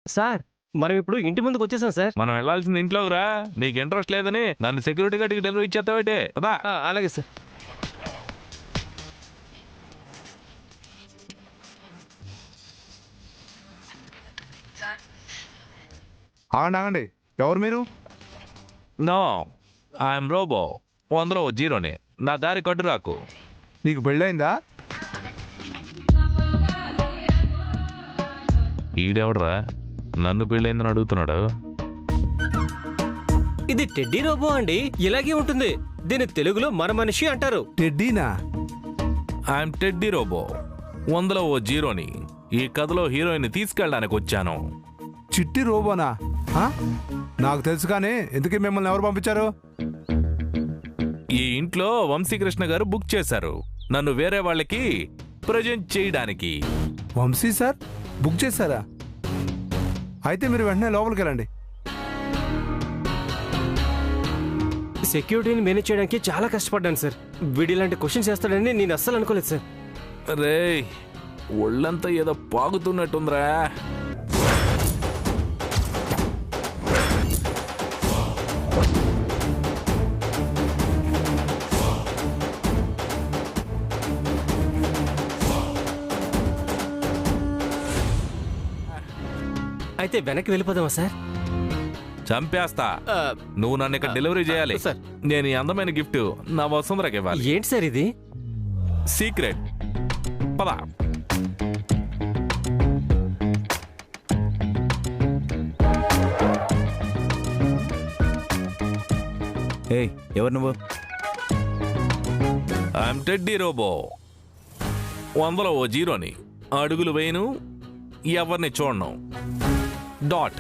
Sir మనం ఇప్పుడు ఇంటి ముందుకు వచ్చేసాం సార్. మనం వెళ్ళాల్సింది ఇంట్లోకి రా. నీకు ఇంట్రెస్ట్ లేదని నన్ను సెక్యూరిటీ గార్డ్కి డెలివరీ ఇచ్చేస్తావేటే కదా. అలాగే సార్. ఆగండి, ఎవరు మీరు? No, I'm robot. 100 జీరోనే. నా దారి కట్టు రాకు. నీకు పెళ్ళయిందా? ఈడెవడరా నన్ను పెళ్ళైందని అడుగుతున్నాడు? ఇది టెడ్డీ రోబో అండి, ఇలాగే ఉంటుంది. దీని తెలుగులో మన మనిషి అంటారు. టెడ్డీనా? I'm teddy robot. 100 జీరోని. ఈ కథలో హీరోయిన్ తీసుకెళ్ళడానికి వచ్చాను. చిట్టి రోబోనా? నాకు తెలుసు, కానీ ఎందుకు మిమ్మల్ని ఎవరు పంపించారు? ఈ ఇంట్లో వంశీకృష్ణ గారు బుక్ చేశారు నన్ను వేరే వాళ్ళకి ప్రజెంట్ చేయడానికి. వంశీ సార్ బుక్ చేశారా? అయితే మీరు వెంటనే లోపలికి వెళ్ళండి. సెక్యూరిటీని మేనేజ్ చేయడానికి చాలా కష్టపడ్డాను సార్. వీడి ఇలాంటి క్వశ్చన్స్ చేస్తాడని నేను అస్సలు అనుకోలేదు సార్. రే, ఒళ్ళంతా ఏదో పాగుతున్నట్టుందిరా. అయితే వెనక్కి వెళ్ళిపోదామా సార్? చంపేస్తా. నువ్వు నన్ను ఇక్కడ డెలివరీ చేయాలి సార్. నేను ఈ అందమైన గిఫ్ట్ నా వసుంధరకి ఇవ్వాలి. ఏంటి సార్ ఇది? సీక్రెట్. పదా. ఏయ్, ఎవరు నువ్వు? I'm teddy robot. 100 జీరోని. అడుగులు వేయను, ఎవరిని చూడను. డాట్.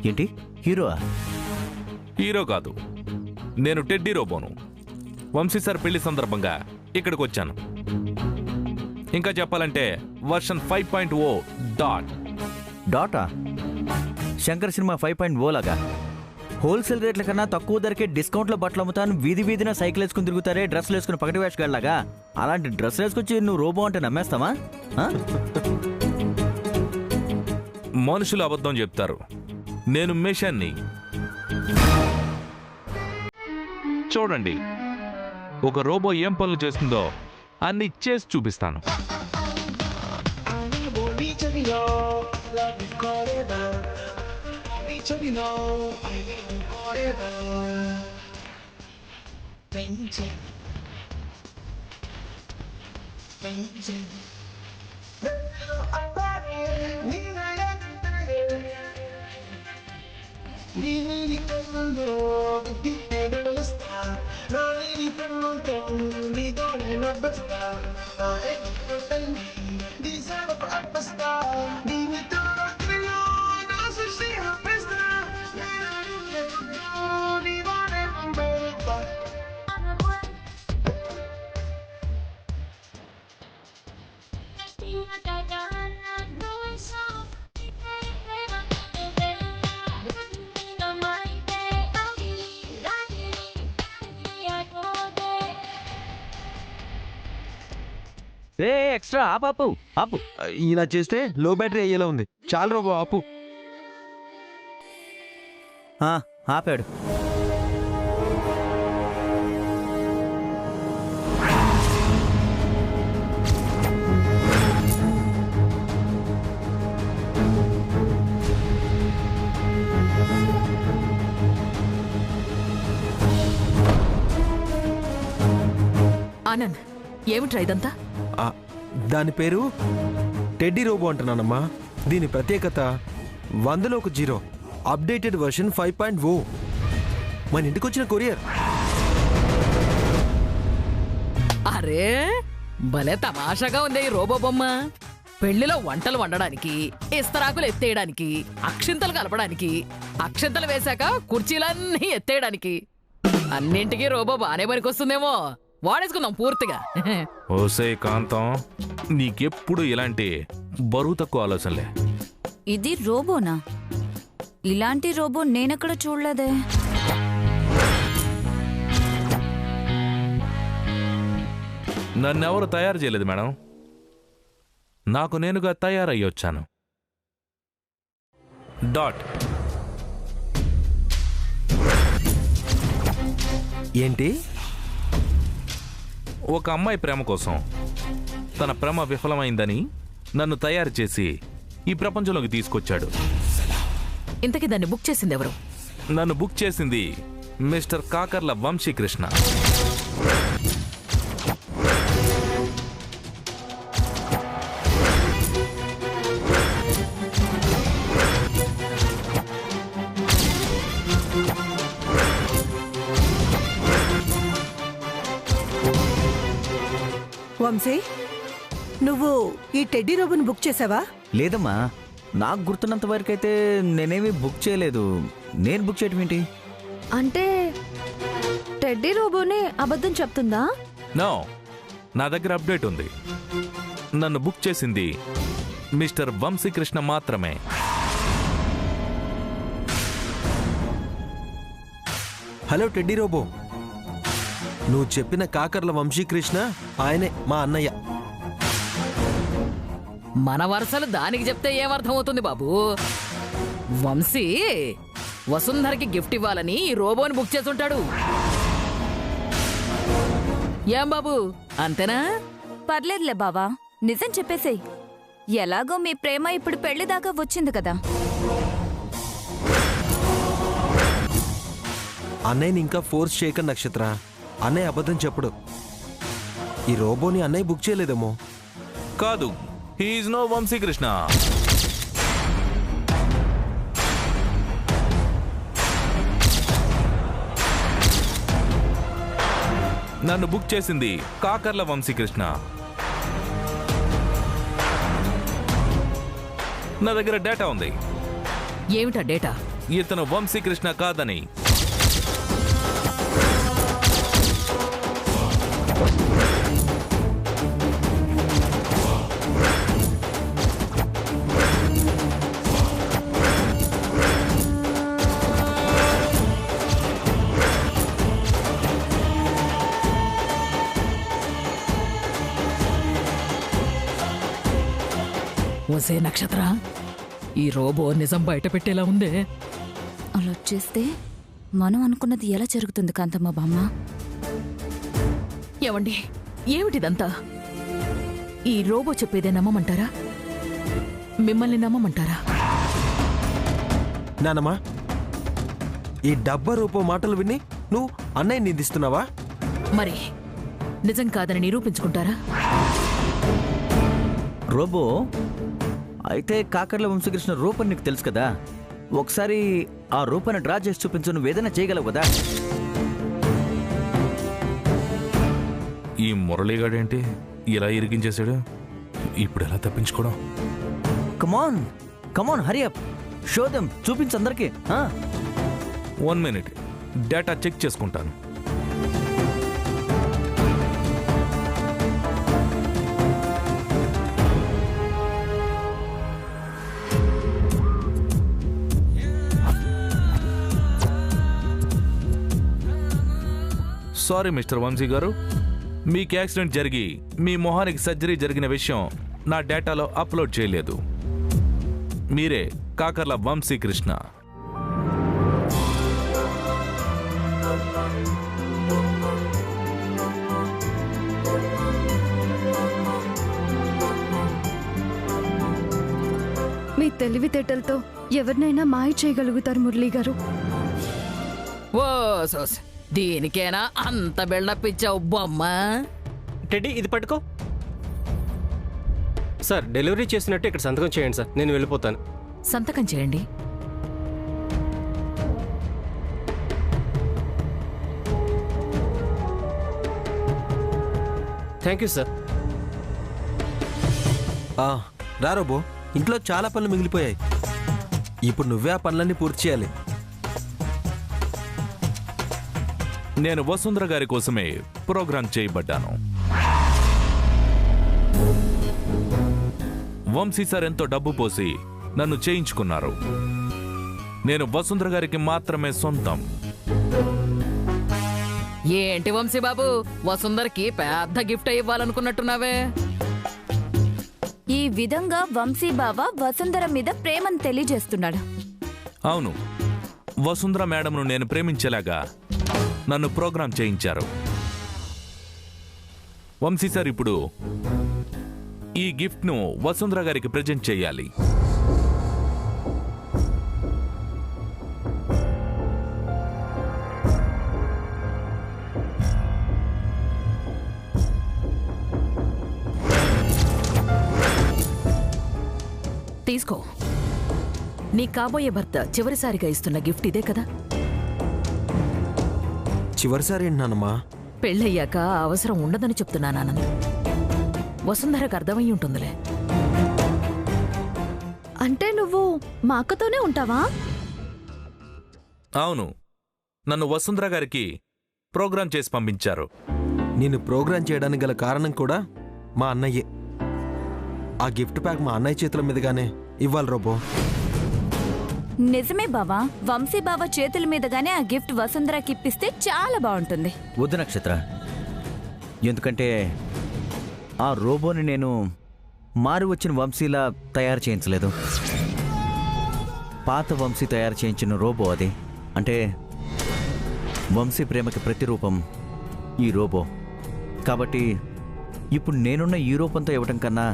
ఏంటి, హీరోవా? హీరో కాదు, నేను టెడ్డీ రోబోను. వంశీ సార్ పెళ్లి సందర్భంగా ఇక్కడికి వచ్చాను. ఇంకా చెప్పాలంటే version 5.0 dot. Data? Shankar cinema 5.0 లాగా హోల్సేల్ రేట్ల కన్నా తక్కువ ధరకే డిస్కౌంట్లో బట్టలు అమ్ముతాను, వీధి వీధిన సైకిల్ వేసుకుని తిరుగుతారే డ్రెస్సులు వేసుకుని పగటి వేసుకెళ్ళలాగా. అలాంటి డ్రెస్సులు వేసుకొచ్చి నువ్వు రోబో అంటే నమ్మేస్తావా? మనుషులు అబద్ధం చెప్తారు, నేను మిషన్ని. చూడండి, ఒక రోబో ఏం పనులు చేస్తుందో అన్ని చేసి చూపిస్తాను. ఎక్స్ట్రా ఆపు ఆపు. ఇలా చేస్తే లో బ్యాటరీ అయ్యేలా ఉంది. చాలు రోబో, ఆపు. ఆపాడు. ఆనంద్, ఏమిట్రా ఇదంతా? దాని పేరు టెడ్డీ రోబో అంటున్నానమ్మా. దీని ప్రత్యేకత 100 జీరో అప్డేటెడ్ వర్షన్ 5.0. మన ఇంటికి వచ్చిన కొరియర్. అరే, భలే తమాషాగా ఉంది ఈ రోబో బొమ్మ. పెళ్లిలో వంటలు వండడానికి, ఇస్తరాకులు ఎత్తేయడానికి, అక్షింతలు కలపడానికి, అక్షింతలు వేశాక కుర్చీలన్నీ ఎత్తేయడానికి, అన్నింటికీ రోబో బానే పనికొస్తుందేమో. వాడేసుకుందాం పూర్తిగా. ఓసే కాంతం, నీకెప్పుడు ఇలాంటి బరువు తక్కువ ఆలోచనలే. ఇది రోబోనా? ఇలాంటి రోబో నేనెక్కడ చూడలేదే. నన్నెవరు తయారు చేయలేదు మేడం. నాకు నేనుగా తయారయ్యొచ్చాను. డాట్. ఏంటి? ఒక అమ్మాయి ప్రేమ కోసం తన ప్రేమ విఫలమైందని నన్ను తయారు చేసి ఈ ప్రపంచంలోకి తీసుకొచ్చాడు. ఇంతకీ దాన్ని బుక్ చేసింది ఎవరు? నన్ను బుక్ చేసింది మిస్టర్ కాకర్ల వంశీకృష్ణ. వంశీ, నువ్వు ఈ టెడ్డీ రోబోని బుక్ చేసావా? లేదమ్మా, నాకు గుర్తున్నంత వరకు అయితే నేనేమీ బుక్ చేయలేదు. నేను బుక్ చేయటం ఏంటి? అంటే టెడ్డీ రోబోనే అబద్ధం చెప్తుందా? నో, నా దగ్గర అప్డేట్ ఉంది. నన్ను బుక్ చేసింది మిస్టర్ వంశీకృష్ణ మాత్రమే. హలో టెడ్డీ రోబో, నువ్వు చెప్పిన కాకర్ల వంశీకృష్ణ ఆయనే మా అన్నయ్య. మన వరుసలు దానికి చెప్తే ఏమర్థమవుతుంది బాబు? వంశీ వసుంధరకి గిఫ్ట్ ఇవ్వాలని ఈ రోబోని బుక్ చేసుంటాడు. ఏం బాబు, అంతేనా? పర్లేదులే బావా, నిజం చెప్పేసేయ్. ఎలాగో మీ ప్రేమ ఇప్పుడు పెళ్లి దాకా వచ్చింది కదా. అన్నయ్యని ఇంకా ఫోర్స్ చేయక నక్షత్ర. అన్నయ్య అబద్ధం చెప్పడు. ఈ రోబోని అన్నయ్య బుక్ చేయలేదేమో. కాదు, హీఈస్ నో వంశీకృష్ణ. నన్ను బుక్ చేసింది కాకర్ల వంశీకృష్ణ. నా దగ్గర డేటా ఉంది. ఏమిటా డేటా? ఇతను వంశీకృష్ణ కాదని. ఓసే నక్షత్ర, ఈ రోబో నిజం బయట పెట్టేలా ఉందే. అలా చేస్తే మనం అనుకున్నది ఎలా జరుగుతుంది కాంతమ్మ బామ్మ? ఏమండి, ఏమిటిదంతా? ఈ రోబో చెప్పేదే నమ్మమంటారా? మిమ్మల్ని నమ్మమంటారా? నానమ్మా, ఈ డబ్బా రూపో మాటలు విని నువ్వు అన్నయ్య నిందిస్తున్నావా? మరి నిజం కాదని నిరూపించుకుంటారా? రోబో అయితే కాకర్ల వంశీకృష్ణ రూపం నీకు తెలుసు కదా. ఒకసారి ఆ రూపాన్ని డ్రా చేసి చూపించు. నువ్వు ఏదైనా చేయగలవు కదా. ఈ మురళీగాడేంటి ఇలా ఇరికించేశాడు? ఇప్పుడు ఎలా తప్పించుకోవడం? కమాన్ కమాన్, హరి అప్, షో దెమ్, చూపించు అందరికి. 1 మినిట్, డేటా చెక్ చేసుకుంటాను. సారీ మిస్టర్ వంశీ గారు, మీకు యాక్సిడెంట్ జరిగి మీ మొహానికి సర్జరీ జరిగిన విషయం నా డేటాలో అప్లోడ్ చేయలేదు. మీరే కాకర్ల వంశీకృష్ణ. మీ తెలివితేటలతో ఎవరినైనా మాయ చేయగలుగుతారు మురళీ గారు. ఓ సోస్, దీనికేనా అంత బిల్డప్ ఇచ్చావు బొమ్మ? టెడ్డీ, ఇది పట్టుకో. సార్, డెలివరీ చేసినట్టు ఇక్కడ సంతకం చేయండి సార్, నేను వెళ్ళిపోతాను. సంతకం చేయండి. Thank you sir. రా రోబో, ఇంట్లో చాలా పనులు మిగిలిపోయాయి. ఇప్పుడు నువ్వే ఆ పనులన్నీ పూర్తి చేయాలి. నేను వసుంధర గారి కోసమే ప్రోగ్రాం చేయబడ్డాను. వంశీ సార్ ఎంతో డబ్బు పోసి నన్ను చేయించుకున్నారు. నేను వసుంధర గారికి మాత్రమే సొంతం. ఏంటి వంశీ బాబు, వసుంధరకి పెద్ద గిఫ్ట్ ఇవ్వాలనుకున్నట్టున్నావే? ఈ విధంగా వంశీ బావ వసుంధర మీద ప్రేమను తెలియజేస్తున్నాడు. అవును, వసుంధర మేడంను నేను ప్రేమించేలాగా నన్ను ప్రోగ్రాం చేయించారు. వంశీ సార్ ఇప్పుడు ఈ గిఫ్ట్ను వసుంధర గారికి ప్రజెంట్ చేయాలి. తీసుకో. నీ కాబోయే భర్త చివరిసారిగా ఇస్తున్న గిఫ్ట్ ఇదే కదా? చివరిసారి ఏంటి నానమ్మా? పెళ్ళయ్యాక ఆ అవసరం ఉండదని చెప్తున్నాను ఆనంద్. వసుంధరకు అర్థమయ్యి ఉంటుందిలే. అంటే నువ్వు మా అక్కతోనే ఉంటావా? అవును, నన్ను వసుంధర గారికి ప్రోగ్రాం చేసి పంపించారు. నేను ప్రోగ్రాం చేయడానికి గల కారణం కూడా మా అన్నయ్యే. ఆ గిఫ్ట్ ప్యాక్ మా అన్నయ్య చేతుల మీదుగానే ఇవ్వాలి రోబో. నిజమే బావా, వంశీ బావ చేతుల మీదగానే ఆ గిఫ్ట్ వసుంధరకి ఇప్పిస్తే చాలా బాగుంటుంది. వద్దు నక్షత్ర, ఎందుకంటే ఆ రోబోని నేను మారి వచ్చిన వంశీలా తయారు చేయించలేదు. పాత వంశీ తయారు చేయించిన రోబో అది. అంటే వంశీ ప్రేమకి ప్రతిరూపం ఈ రోబో. కాబట్టి ఇప్పుడు నేనున్న ఈ రూపంతో ఇవ్వటం కన్నా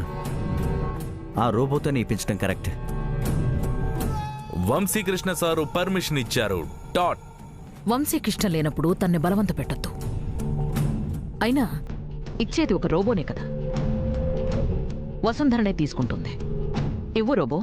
ఆ రోబోతోనే ఇప్పించడం కరెక్ట్. వంశీకృష్ణ సారు పర్మిషన్ ఇచ్చారు. డాట్. వంశీకిష్టం లేనప్పుడు తన్ని బలవంత పెట్టద్దు. అయినా ఇచ్చేది ఒక రోబోనే కదా, వసుంధరనే తీసుకుంటుంది. ఇవ్వు రోబో.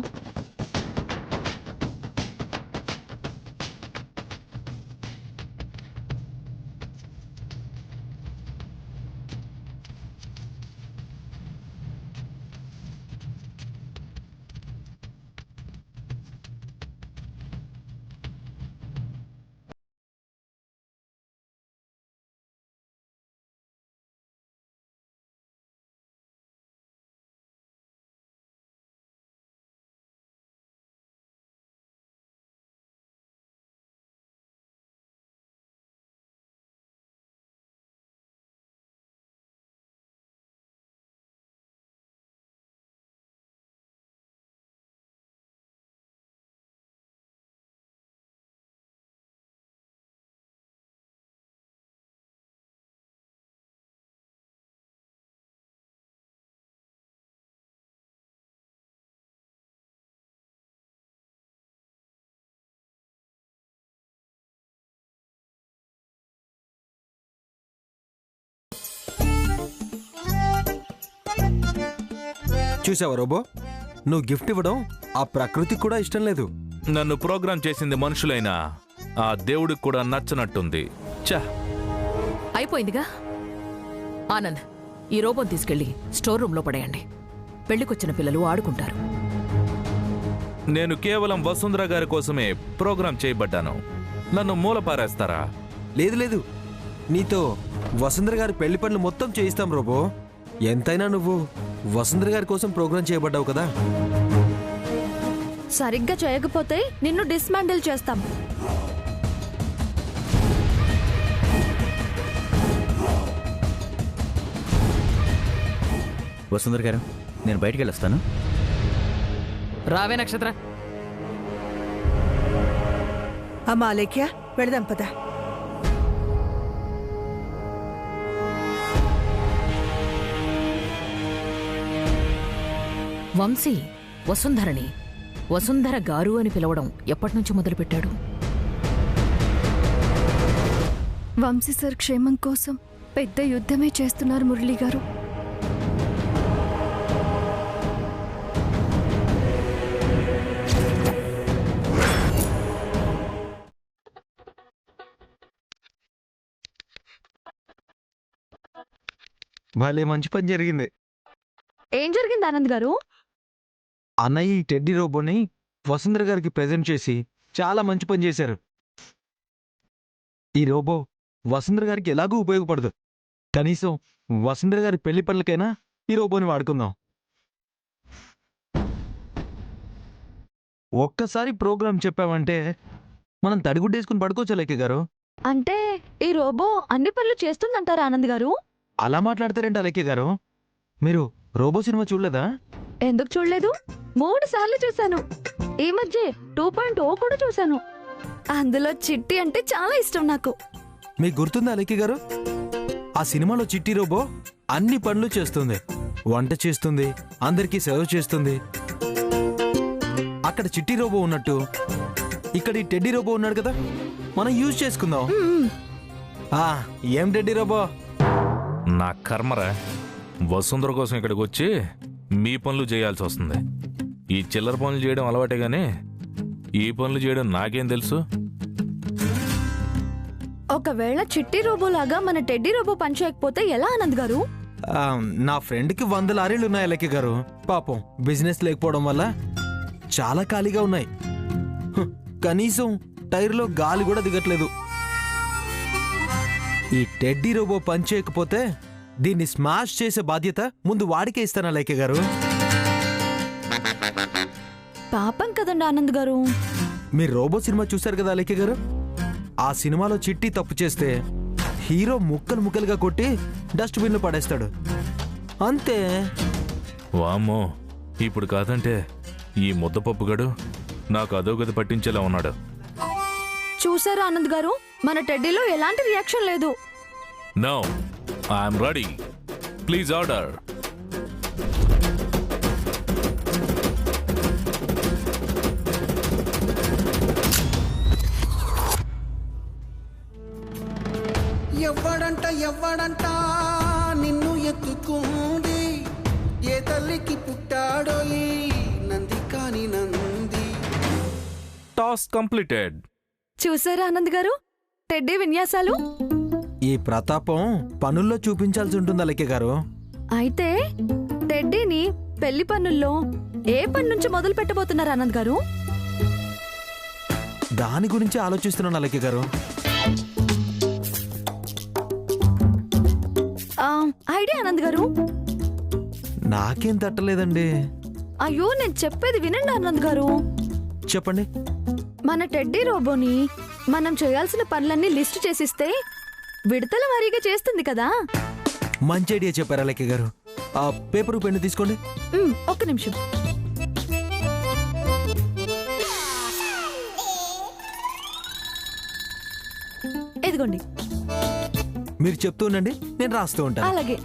చూసావా రోబో, నువ్వు గిఫ్ట్ ఇవ్వడం ఆ ప్రకృతికి కూడా ఇష్టం లేదు. నన్ను ప్రోగ్రాం చేసింది మనుషులైనా ఆ దేవుడికి కూడా నచ్చనట్టుంది. చా, అయిపోయిందిగా. ఆనంద్, ఈ రోబోని తీసుకెళ్లి స్టోర్ రూమ్లో పడేయండి. పెళ్లికొచ్చిన పిల్లలు ఆడుకుంటారు. నేను కేవలం వసుంధర గారి కోసమే ప్రోగ్రాం చేయబడ్డాను. నన్ను మూల పారేస్తారా? లేదు లేదు, నీతో వసుంధర గారి పెళ్లి పనులు మొత్తం చేయిస్తాం రోబో. ఎంతైనా నువ్వు వసుంధర గారి కోసం ప్రోగ్రాం చేయబడ్డావు కదా. సరిగ్గా చేయకపోతే నిన్ను డిస్మాండిల్ చేస్తాం. వసుంధర గారు, నేను బయటికి వెళ్ళొస్తాను. రావే నక్షత్ర. అమ్మా అలేఖ్య, వెళదాం పద. వంశీ వసుంధరని వసుంధర గారు అని పిలవడం ఎప్పటినుంచి మొదలుపెట్టాడు? వంశీ సార్ క్షేమం కోసం పెద్ద యుద్ధమే చేస్తున్నారు మురళి గారు. భలే మంచి పని జరిగింది. ఏం జరిగింది ఆనంద్ గారు? అన్నయ్య ఈ టెడ్డీ రోబోని వసుంధర గారికి ప్రెజెంట్ చేసి చాలా మంచి పని చేశారు. ఈ రోబో వసుంధర గారికి ఎలాగూ ఉపయోగపడదు. కనీసం వసుంధర గారి పెళ్లి పనులకైనా ఈ రోబోని వాడుకుందాం. ఒక్కసారి ప్రోగ్రాం చెప్పామంటే మనం తడిగుడ్డేసుకుని పడుకోవచ్చు లేకే గారు. అంటే ఈ రోబో అన్ని పనులు చేస్తుందంటారా ఆనంద్ గారు? అలా మాట్లాడతారేంటి అలెక్కే గారు? మీరు రోబో సినిమా చూడలేదా? ఎందుకు చూడలేదు? 3 సార్లు చూశాను. ఈ మధ్య 2.0 కూడా చూశాను. అందులో చిట్టి అంటే చాలా ఇష్టం నాకు. మీకు గుర్తుందా లక్కీ గారు? ఆ సినిమాలో చిట్టి రోబో అన్ని పనులు చేస్తుంది. వంట చేస్తుంది, అందరికీ సర్వ్ చేస్తుంది. అక్కడ చిట్టి రోబో ఉన్నట్టు ఇక్కడ ఈ టెడ్డీ రోబో ఉన్నాడు కదా, మనం యూజ్ చేసుకుందాం. ఏం టెడ్డీ రోబో? నా కర్మరా, వసుంధర కోసం ఇక్కడికి వచ్చి మీ పనులు చేయాల్సి వస్తుంది. ఈ చిల్లర పనులు చేయడం అలవాటే గానీ ఈ పనులు చేయడం నాకేం తెలుసు? ఒకవేళ చిట్టి రోబో లాగా మన టెడ్డీ రోబో పనిచేయకపోతే ఎలా ఆనంద్ గారు? నా ఫ్రెండ్కి 100 లారీలు ఉన్నాయి లక్కీ గారు. పాపం బిజినెస్ లేకపోవడం వల్ల చాలా ఖాళీగా ఉన్నాయి. కనీసం టైర్లో గాలి కూడా దిగట్లేదు. ఈ టెడ్డీ రోబో పని చేయకపోతే దీన్ని స్మాష్ చేసే బాధ్యత ముందు వాడికే ఇస్తానా లక్కీ గారు? పాపం కదండి ఆనంద్ గారు. మీరు రోబో సినిమా చూశారు కదా లక్కీ గారు? ఆ సినిమాలో చిట్టి తప్పు చేస్తే హీరో ముక్కలు ముక్కలుగా కొట్టి డస్ట్బిన్లో పడేస్తాడు, అంతే. వామ్మో, ఇప్పుడు కాదంటే ఈ ముద్దపప్పుగాడు నాకు అదోగతి పట్టించేలా ఉన్నాడు. చూసారా ఆనంద్ గారు, మన టెడ్డీలో ఎలాంటి రియాక్షన్ లేదు. No, I'm ready. Please order. ఎవ్వడంట నిన్ను ఎత్తుకుంది, ఏ తల్లికి పుట్టాడో ఈ నంది కాని నంది. Task completed. చూసారా ఆనంద్ గారు టెడ్డీ విన్యాసాలు? ఈ ప్రతాపం పనుల్లో చూపించాల్సి ఉంటుందా లక్కీ గారు? అయితే టెడ్డీని పెళ్లి పనుల్లో ఏ పని నుంచి మొదలు పెట్టబోతున్నారు ఆనంద్ గారు? దాని గురించి ఆలోచిస్తున్నాను లక్కీ గారు. ఐడియా ఆనంద్ గారు. నాకేం తట్టలేదండి. అయ్యో, నేను చెప్పేది వినండి ఆనంద్ గారు. చెప్పండి. మన టెడ్డీ రోబోని మనం చేయాల్సిన పనులన్నీ లిస్ట్ చేసిస్తే విడతల వారీగా చేస్తుంది కదా. మంచి ఐడియా చెప్పారా లక్కీ గారు. ఆ పేపరు పెన్ను తీసుకోండి. ఒక్క నిమిషం. ఇదిగోండి. మీరు చెప్తూ ఉండండి, నేను రాస్తూ ఉంటాను. అలాగే.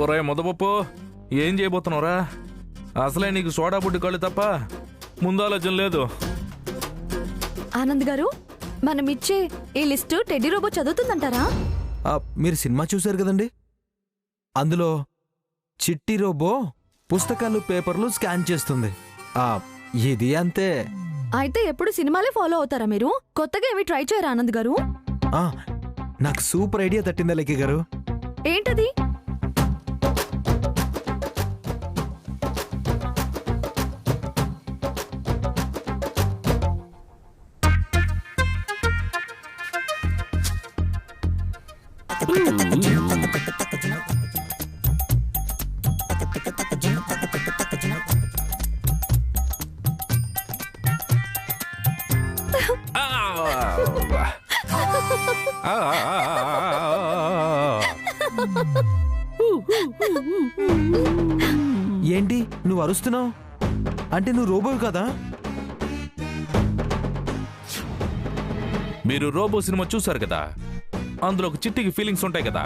ఒరే ముద్దపప్పు, ఏం చేయబోతున్నావురా? అసలే నీకు సోడా బుడ్డి కళ్ళు తప్ప ముందాలోచన లేదు. ఆనంద్ గారు, మనం ఇచ్చే ఈ లిస్టు టెడ్డీ రోబో చదువుతుందంటారా? మీరు సినిమా చూశారు కదండి, అందులో చిట్టి రోబో పుస్తకాలు పేపర్లు స్కాన్ చేస్తుంది. ఇది అంతే. అయితే ఎప్పుడు సినిమాలే ఫాలో అవుతారా మీరు? కొత్తగా ఏమి ట్రై చేయరా ఆనంద్ గారు? నాకు సూపర్ ఐడియా తట్టిందా లక్కీ గారు. ఏంటది? ఏంటి నువ్వు అరుస్తున్నావు? అంటే నువ్వు రోబోవి కదా? మీరు రోబో సినిమా చూశారు కదా, అందులో ఒక చిట్టికి ఫీలింగ్స్ ఉంటాయి కదా,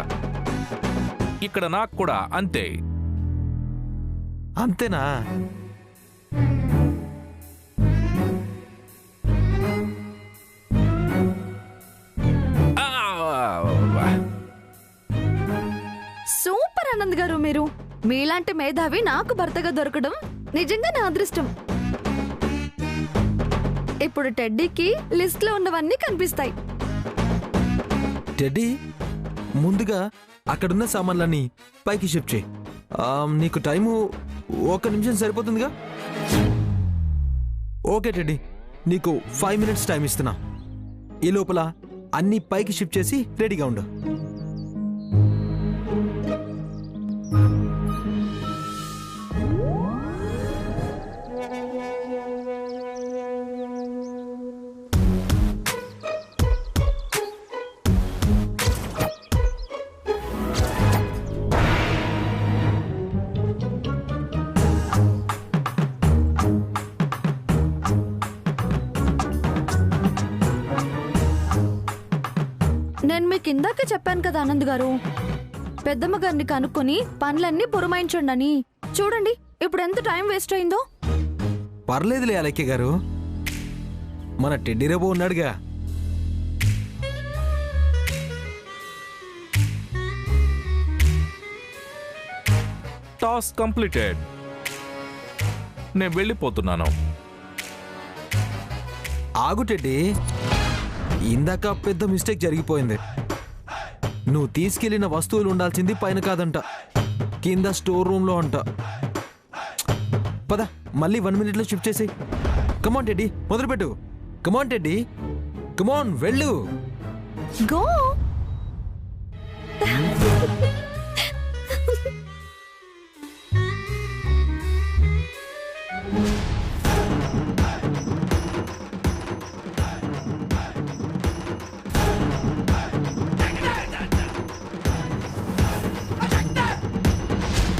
ఇక్కడ నాకు కూడా అంతే. అంతేనా? సూపర్ ఆనంద్ గారు, మీరు మీలాంటి మేధావి నాకు భర్తగా దొరకడం నిజంగా నా అదృష్టం. ఇప్పుడు టెడ్డీకి లిస్ట్ లో ఉన్నవన్నీ కనిపిస్తాయి. టెడ్డీ, ముందుగా అక్కడున్న సామాన్లన్నీ పైకి షిఫ్ట్ చేయి. నీకు టైము 1 నిమిషం సరిపోతుందిగా? ఓకే టెడ్డీ, నీకు 5 minutes టైం ఇస్తున్నా. ఈ లోపల అన్ని పైకి షిఫ్ట్ చేసి రెడీగా ఉండు. నేను మీకు ఇందాక చెప్పాను కదా ఆనంద్ గారు, పెద్దమ్మ గారిని కనుక్కొని పనులన్నీ పురమాయించండి అని. చూడండి ఇప్పుడు ఎంత టైం వేస్ట్ అయిందో. పర్లేదులే అలక్య గారు, మన టెడ్డీ రోబో ఉన్నాడుగా. Task completed. నేను వెళ్ళిపోతున్నాను. ఆగు టెడ్డీ, ఇందాక పెద్ద మిస్టేక్ జరిగిపోయింది. నువ్వు తీసుకెళ్లిన వస్తువులు ఉండాల్సింది పైన కాదంట, కింద స్టోర్ రూమ్ లో అంట. పద, మళ్ళీ 1 minute లో షిఫ్ట్ చేసి. కమాన్ టెడ్డీ, మొదలుపెట్టు. కమాన్ టెడ్డీ, కమాన్ వెళ్ళు. గో.